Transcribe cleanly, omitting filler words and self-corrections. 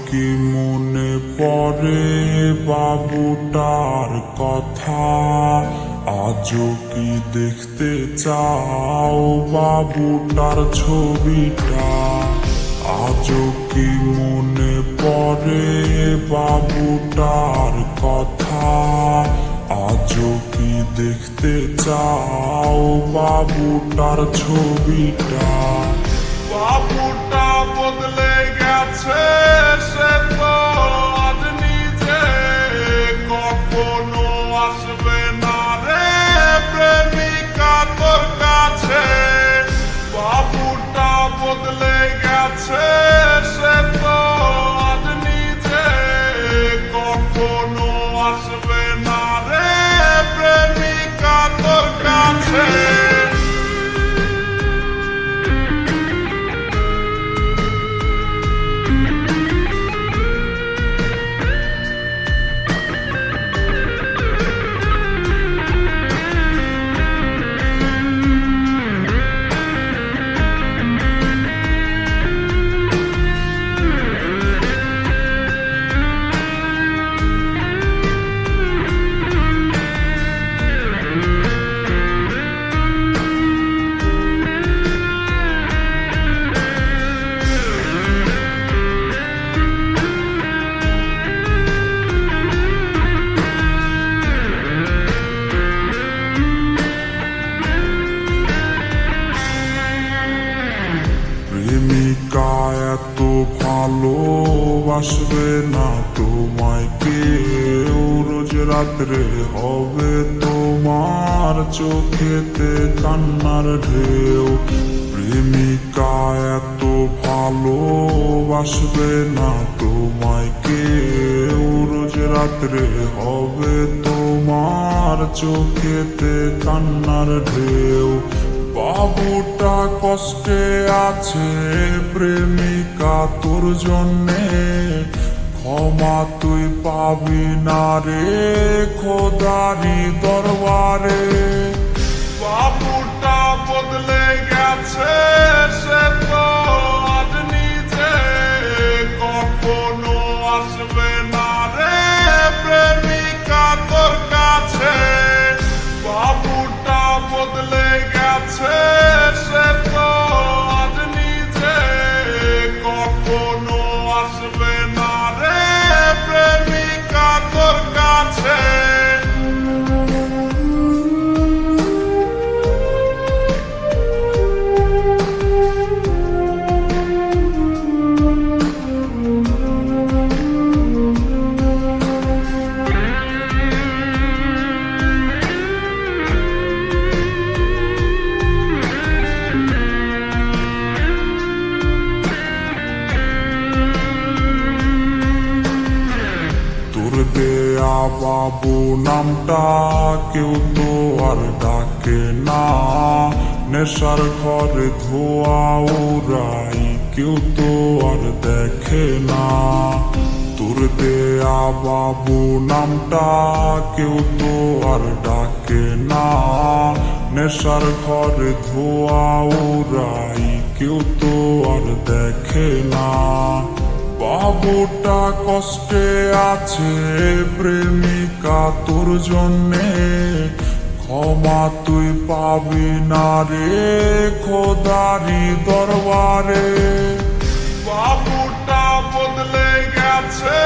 কি মনে পড়ে বাবুটার কথা? আজও কি দেখতে চাও বাবুটার ছবিটা? আজও কি মনে পড়ে বাবুটার কথা? আজও কি দেখতে চাও বাবুটার ছবিটা? বাবুটা বদলে গেছে, সে তো আজ নিজে কখনো আসবে না রে প্রেমিকা তোর কাছে। বাবুটা বদলে গেছে, সে তো আজ নিজে কখনো আসবে না রে প্রেমিকা তোর কাছে। প্রেমিকা এত ভালোবাসবে না তোমায় কেউ, রোজ রাত্রে হবে তোমার চোখেতে কান্নার ঢেউ। প্রেমিকা এত ভালোবাসবে না তোমায় কেউ, রোজ রাত্রে হবে তোমার চোখেতে কান্নার ঢেউ। বাবুটা কষ্টে আছে প্রেমিকা তোর জন্যে, ক্ষমা তুই পাবি না রে খোদারি দরবারে। বাবুটা বদলে গেছে, সে তো আজ নিজে কখনো আসবে না রে প্রেমিকা তোর কাছে। বাবুটা বদলে গেছে, সে তো আজ নিজে কখনো আসবে না রে প্রেমিকা তোর কাছে। দেয়া বাবু নামটা কেউ তো আর ডাকে না, নেশার ঘরে ধোয়া উড়াই কেউ তো আর দেখে না। তোর দেয়া বাবু নামটা কেউ তো আর ডাকে না, নেশার ঘরে ধোয়া উড়াই কেউ তো আর দেখে না। বাবুটা কষ্টে আছে প্রেমিকা তোর জন্যে, ক্ষমা তুই পাবি না রে খোদারি দরবারে। বাবুটা বদলে গেছে,